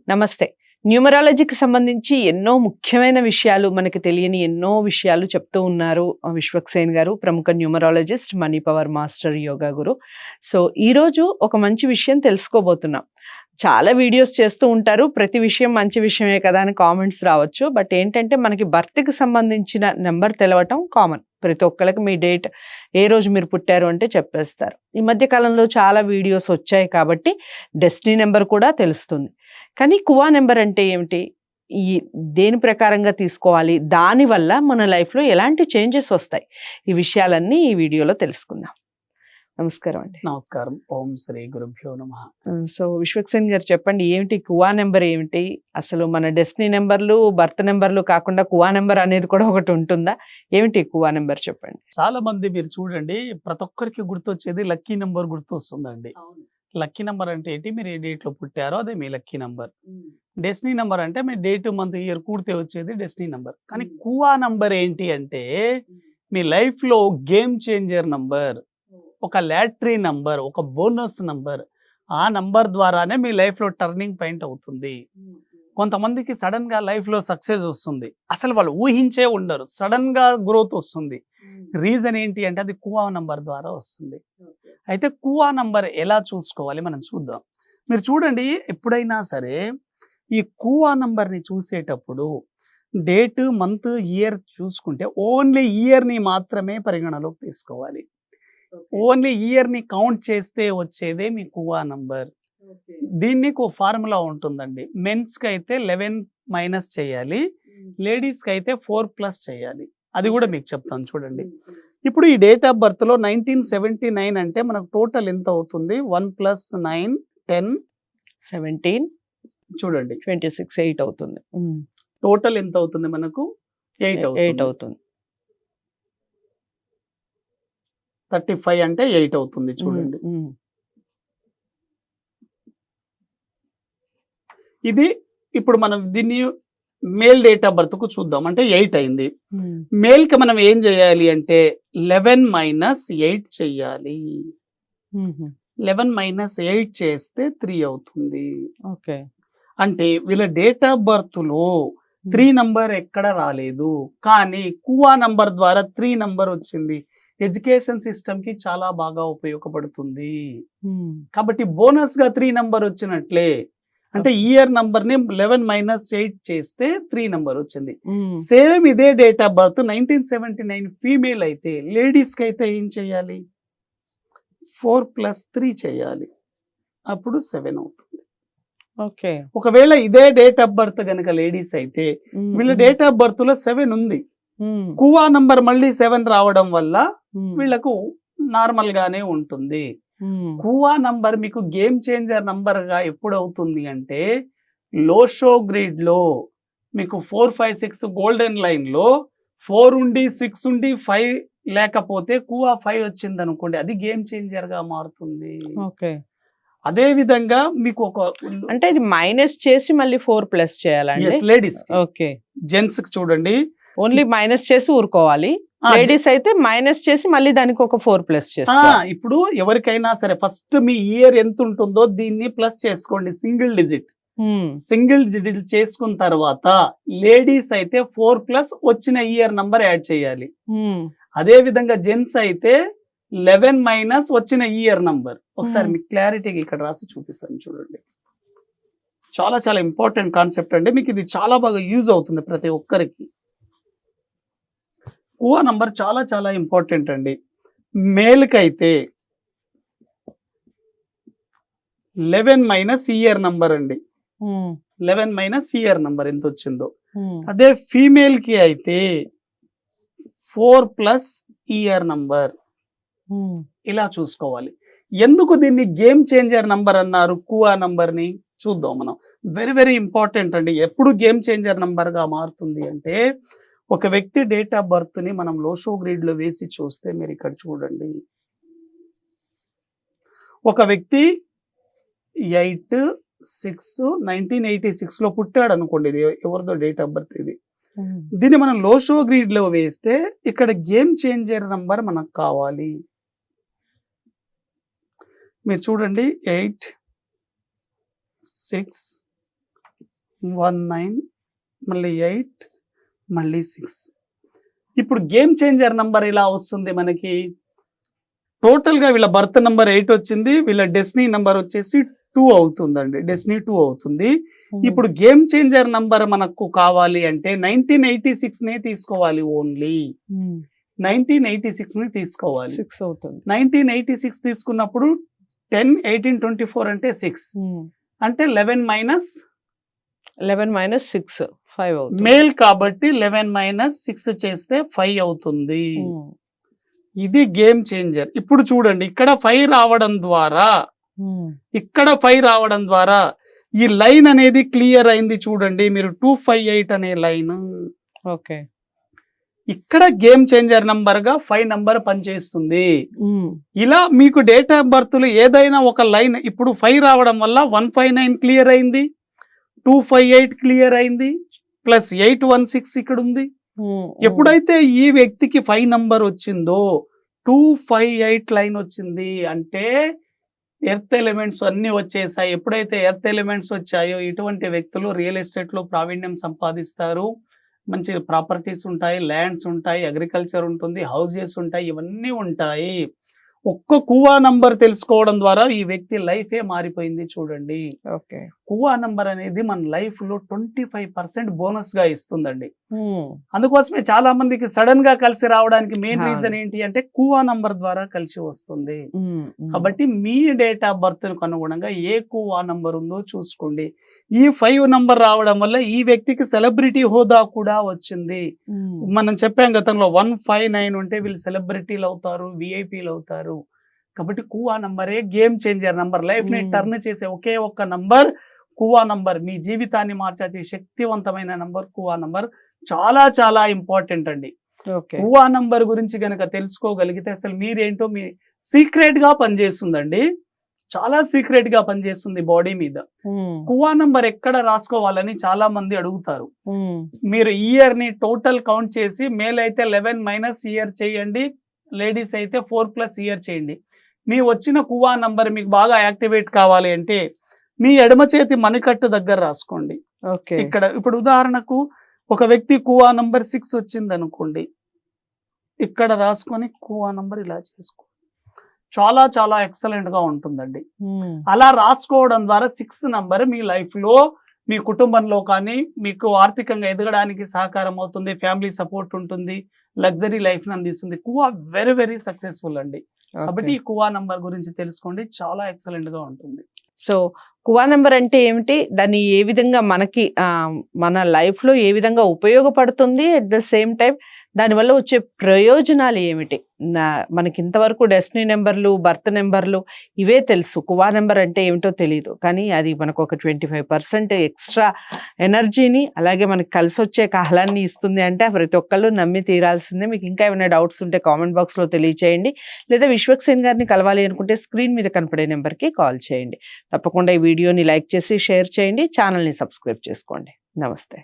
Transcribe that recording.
నమస్తే. న్యూమరాలజీకి సంబంధించి ఎన్నో ముఖ్యమైన విషయాలు, మనకి తెలియని ఎన్నో విషయాలు చెప్తూ ఉన్నారు విశ్వక్సేన్ గారు, ప్రముఖ numerologist, money power master, yoga guru. So, ఈరోజు ఒక మంచి విషయం తెలుసుకోబోతున్నాం. చాలా వీడియోస్ చేస్తూ ఉంటారు. ప్రతి విషయం మంచి విషయమే కదా అని కామెంట్స్ రావచ్చు. బట్ ఏంటంటే మనకి బర్త్‌కి సంబంధించిన నంబర్ తెలవటం కామన్. ప్రతి ఒక్కళ్ళకి మీ డేట్, ఏ రోజు మీరు పుట్టారు అంటే చెప్పేస్తారు. ఈ మధ్య కాలంలో చాలా వీడియోస్ వచ్చాయి కాబట్టి డెస్టినీ నంబర్ కూడా తెలుస్తుంది. కానీ కువా నంబర్ అంటే ఏమిటి? ఈ దేని ప్రకారంగా తీసుకోవాలి? దానివల్ల మన లైఫ్‌లో ఎలాంటి చేంజెస్ వస్తాయి? ఈ విషయాలన్నీ ఈ వీడియోలో తెలుసుకుందాం. నమస్కారం అండి. నమస్కారం. ఓం శ్రీ గురుభ్యో నమః. సో, విశ్వక్సేన్ గారు చెప్పండి, ఏమిటి కువా నంబర్ ఏమిటి? అసలు మన డెస్టినీ నంబర్లు, బర్త్ నంబర్లు కాకుండా కువా నంబర్ అనేది కూడా ఒకటి ఉంటుందా? ఏమిటి కువా నంబర్ చెప్పండి? చాలా మంది మీరు చూడండి, ప్రతి ఒక్కరికి గుర్తొచ్చేది లక్కీ నంబర్ గుర్తొస్తుందండి. లక్కీ నంబర్ అంటే ఏంటి? మీరు ఏ డేట్ లో పుట్టారో అదే మీ లక్కీ నంబర్. డెస్టినీ నంబర్ అంటే మీ డేట్, మంత్, ఇయర్ కూడితే వచ్చేది డెస్టినీ నంబర్. కానీ కువా నంబర్ ఏంటి అంటే మీ లైఫ్ లో గేమ్ చేంజర్ నంబర్, ఒక లాటరీ నంబర్, ఒక బోనస్ నంబర్. ఆ నంబర్ ద్వారానే మీ లైఫ్ లో టర్నింగ్ పాయింట్ అవుతుంది. కొంతమందికి సడన్ గా లైఫ్ లో సక్సెస్ వస్తుంది, అసలు వాళ్ళు ఊహించే ఉండరు, సడన్ గా గ్రోత్ వస్తుంది. రీజన్ ఏంటి అంటే అది కువా నంబర్ ద్వారా వస్తుంది. అయితే కువా నంబర్ ఎలా చూసుకోవాలి మనం చూద్దాం. మీరు చూడండి, ఎప్పుడైనా సరే ఈ కువా నంబర్ ని చూసేటప్పుడు డేట్, మంత్, ఇయర్ చూసుకుంటే ఓన్లీ ఇయర్ ని మాత్రమే పరిగణలోకి తీసుకోవాలి. ఓన్లీ ఇయర్ ని కౌంట్ చేస్తే వచ్చేదే మీ కువా నంబర్. దీనికి ఒక ఫార్ములా ఉంటుందండి. మెన్స్ కి అయితే 11 మైనస్ చేయాలి, లేడీస్ కి అయితే 4+ చేయాలి. అది కూడా మీకు చెప్తాను చూడండి. ఇప్పుడు ఈ డేట్ ఆఫ్ బర్త్ లో 1979 అంటే మనకు టోటల్ ఎంత అవుతుంది? 1 + 9 10 17 చూడండి 26 8 అవుతుంది. టోటల్ ఎంత అవుతుంది మనకు? 8 అవుతుంది. 35 అంటే 8 అవుతుంది చూడండి. ఇది ఇప్పుడు మనం దీన్ని మేల్ డేట్ ఆఫ్ బర్త్ కు చూద్దాం. అంటే 8 అయింది. మేల్ కి మనం ఏం చేయాలి అంటే 11 - 8 చెయ్యాలి. 11 - 8 చేస్తే 3 అవుతుంది. ఓకే. అంటే వీళ్ళ డేట్ ఆఫ్ బర్త్ లో 3 నంబర్ ఎక్కడ రాలేదు, కానీ కువా నంబర్ ద్వారా 3 నంబర్ వచ్చింది. ఎడ్యుకేషన్ సిస్టమ్ కి చాలా బాగా ఉపయోగపడుతుంది. కాబట్టి బోనస్ గా 3 నంబర్ వచ్చినట్లే. అంటే ఇయర్ నంబర్ ని 11 - 8 చేస్తే 3 నంబర్ వచ్చింది. సేమ్ ఇదే డేట్ ఆఫ్ బర్త్ 1979 ఫీమేల్ అయితే, లేడీస్ కి అయితే ఏం చేయాలి? 4 + 3 చేయాలి. అప్పుడు 7 అవుతుంది. ఓకే. ఒకవేళ ఇదే డేట్ ఆఫ్ బర్త్ గనక లేడీస్ అయితే, వీళ్ళ డేట్ ఆఫ్ బర్త్ లో 7 ఉంది. కువా నంబర్ మళ్ళీ 7 రావడం వల్ల వీళ్ళకు నార్మల్ గానే ఉంటుంది. కువా నంబర్ మీకు గేమ్ చేంజర్ నంబర్ గా ఎప్పుడు అవుతుంది అంటే లోషో గ్రిడ్ లో మీకు 4 5 6 గోల్డెన్ లైన్ లో 4 ఉండి 6 ఉండి 5 లేకపోతే కువా 5 వచ్చింది అనుకోండి, అది గేమ్ చేంజర్ గా మారుతుంది. ఓకే. అదే విధంగా మీకు ఒక అంటే ఇది మైనస్ చేసి మళ్ళీ 4+ చేయాలండి? లేడీస్. ఓకే. జెంట్స్ కి చూడండి, ఓన్లీ మైనస్ చేసి ఊరుకోవాలి. లేడీస్ అయితే మైనస్ చేసి మళ్ళీ దానికి ఒక 4+ చేసుకోవాలి. ఇప్పుడు ఎవరికైనా సరే ఫస్ట్ మీ ఇయర్ ఎంత ఉంటుందో దీన్ని ప్లస్ చేసుకోండి, సింగిల్ డిజిట్. సింగిల్ డిజిట్ చేసుకున్న తర్వాత లేడీస్ అయితే 4+ వచ్చిన ఇయర్ నంబర్ యాడ్ చేయాలి. అదే విధంగా జెంట్స్ అయితే 11 - వచ్చిన ఇయర్ నంబర్. ఒకసారి మీకు క్లారిటీగా ఇక్కడ రాసి చూపిస్తాను చూడండి. చాలా చాలా ఇంపార్టెంట్ కాన్సెప్ట్ అండి. మీకు ఇది చాలా బాగా యూజ్ అవుతుంది ప్రతి ఒక్కరికి. కువా నంబర్ చాలా చాలా ఇంపార్టెంట్ అండి. మేల్ కి అయితే 11 - ఇయర్ నంబర్ అండి. 11 - ఇయర్ నంబర్ ఎంత వచ్చిందో. అదే ఫీమేల్ కి అయితే 4+ ఇయర్ నంబర్. ఇలా చూసుకోవాలి. ఎందుకు దీన్ని గేమ్ చేంజర్ నంబర్ అన్నారు కువా నంబర్ ని? చూద్దాం మనం. వెరీ వెరీ ఇంపార్టెంట్ అండి. ఎప్పుడు గేమ్ చేంజర్ నంబర్ గా మారుతుంది అంటే ఒక వ్యక్తి డేట్ ఆఫ్ బర్త్ ని మనం లోషో గ్రిడ్ లో వేసి చూస్తే మీరు ఇక్కడ చూడండి, ఒక వ్యక్తి 8 6 1986 లో పుట్టాడు అనుకోండి. ఇది ఎవరిదో డేట్ ఆఫ్ బర్త్ ఇది. దీన్ని మనం లోషో గ్రిడ్ లో వేస్తే ఇక్కడ గేమ్ చేంజర్ నంబర్ మనకు కావాలి. మీరు చూడండి 8 6 19 మళ్ళీ 8 మళ్ళీ 6. ఇప్పుడు గేమ్ చేంజర్ నంబర్ ఇలా వస్తుంది మనకి. టోటల్ గా వీళ్ళ బర్త్ నంబర్ 8 వచ్చింది, వీళ్ళ డెస్టినీ నంబర్ వచ్చేసి 2 అవుతుందండి. డెస్టినీ 2 అవుతుంది. ఇప్పుడు గేమ్ చేంజర్ నంబర్ మనకు కావాలి అంటే 1986 నే తీసుకోవాలి. ఓన్లీ 1986 ని తీసుకోవాలి. 6 అవుతుంది. 1986 తీసుకున్నప్పుడు 10 18 24 అంటే 6 అంటే 11 మైనస్ 6 5 అవుతుంది. మేల్ కాబట్టి 11 - 6 చేస్తే 5 అవుతుంది. ఇది గేమ్ చేంజర్. ఇప్పుడు చూడండి, ఇక్కడ 5 రావడం ద్వారా, ఇక్కడ 5 రావడం ద్వారా ఈ లైన్ అనేది క్లియర్ అయింది. చూడండి మీరు 258 అనే లైన్. ఓకే, ఇక్కడ గేమ్ చేంజర్ నంబర్ గా 5 నంబర్ పనిచేస్తుంది. ఇలా మీకు డేట్ ఆఫ్ బర్త్ లో ఏదైనా ఒక లైన్, ఇప్పుడు 5 రావడం వల్ల 159 క్లియర్ అయింది, 258 క్లియర్ అయింది, ప్లస్ 816 ఇక్కడ ఉంది. ఎప్పుడైతే ఈ వ్యక్తికి 5 నంబర్ వచ్చిందో 258 లైన్ వచ్చింది అంటే ఎర్త్ ఎలిమెంట్స్ అన్ని వచ్చేసాయి. ఎప్పుడైతే ఎర్త్ ఎలిమెంట్స్ వచ్చాయో ఇటువంటి వ్యక్తులు రియల్ ఎస్టేట్ లో ప్రావీణ్యం సంపాదిస్తారు. మంచి ప్రాపర్టీస్ ఉంటాయి, ల్యాండ్స్ ఉంటాయి, అగ్రికల్చర్ ఉంటుంది, హౌజెస్ ఉంటాయి, ఇవన్నీ ఉంటాయి. ఒక్క కువా నంబర్ తెలుసుకోవడం ద్వారా ఈ వ్యక్తి లైఫే మారిపోయింది. చూడండి, ఓకే, కువా నంబర్ అనేది మన లైఫ్ లో 25% బోనస్ గా ఇస్తుందండి. అందుకోసమే చాలా మందికి సడన్ గా కలిసి రావడానికి మెయిన్ రీజన్ ఏంటి అంటే కువా నంబర్ ద్వారా కలిసి వస్తుంది. కాబట్టి మీ డేట్ ఆఫ్ బర్త్ కు అనుగుణంగా ఏ కువా నంబర్ ఉందో చూసుకోండి. ఈ 5 నంబర్ రావడం వల్ల ఈ వ్యక్తికి సెలబ్రిటీ హోదా కూడా వచ్చింది. మనం చెప్పాం గతంలో 159 ఉంటే వీళ్ళు సెలబ్రిటీలు అవుతారు, విఐపీలు అవుతారు. కాబట్టి Kuan నంబరే game changer number. Life ని టర్న్ చేసే ఒకే ఒక్క నంబర్ కువా నంబర్. మీ జీవితాన్ని మార్చే శక్తివంతమైన నంబర్ కువా నంబర్. చాలా చాలా ఇంపార్టెంట్ అండి. కువా నంబర్ గురించి గనక తెలుసుకోగలిగితే అసలు మీరేంటో మీ సీక్రెట్ గా పనిచేస్తుందండి. చాలా సీక్రెట్ గా పనిచేస్తుంది బాడీ మీద. కువా నంబర్ ఎక్కడ రాసుకోవాలని చాలా మంది అడుగుతారు. మీరు ఇయర్ ని టోటల్ కౌంట్ చేసి మేల్ అయితే 11 - ఇయర్ చేయండి, లేడీస్ అయితే 4+ ఇయర్ చేయండి. మీ వచ్చిన కువా నంబర్ మీకు బాగా యాక్టివేట్ కావాలి అంటే మీ ఎడమ చేతి మణికట్టు దగ్గర రాసుకోండి. ఇక్కడ ఇప్పుడు ఉదాహరణకు ఒక వ్యక్తి కువా నంబర్ 6 వచ్చింది అనుకోండి, ఇక్కడ రాసుకొని కువా నంబర్ ఇలా చేసుకోండి. చాలా చాలా ఎక్సలెంట్ గా ఉంటుందండి. అలా రాసుకోవడం ద్వారా 6 నంబర్ మీ లైఫ్ లో, మీ కుటుంబంలో కానీ మీకు ఆర్థికంగా ఎదగడానికి సహకారం అవుతుంది, ఫ్యామిలీ సపోర్ట్ ఉంటుంది, లగ్జరీ లైఫ్ ని అందిస్తుంది. కువా వెరీ వెరీ సక్సెస్ఫుల్ అండి. కాబట్టి ఈ కువా నంబర్ గురించి తెలుసుకోండి, చాలా ఎక్సలెంట్ గా ఉంటుంది. సో కువా నెంబర్ అంటే ఏమిటి, దాన్ని ఏ విధంగా మనకి మన లైఫ్ లో ఏ విధంగా ఉపయోగపడుతుంది, అట్ ద సేమ్ టైం దానివల్ల వచ్చే ప్రయోజనాలు ఏమిటి? మనకి ఇంతవరకు డెస్టినీ నెంబర్లు, బర్త్ నెంబర్లు ఇవే తెలుసు, కువా నెంబర్ అంటే ఏమిటో తెలియదు. కానీ అది మనకు ఒక 25% ఎక్స్ట్రా ఎనర్జీని, అలాగే మనకి కలిసి వచ్చే కాలాన్ని ఇస్తుంది అంటే ప్రతి ఒక్కళ్ళు నమ్మి తీరాల్సిందే. మీకు ఇంకా ఏమైనా డౌట్స్ ఉంటే కామెంట్ బాక్స్లో తెలియచేయండి, లేదా విశ్వక్సేన్ గారిని కలవాలి అనుకుంటే స్క్రీన్ మీద కనపడే నెంబర్కి కాల్ చేయండి. తప్పకుండా ఈ వీడియోని లైక్ చేసి షేర్ చేయండి, ఛానల్ని సబ్స్క్రైబ్ చేసుకోండి. నమస్తే.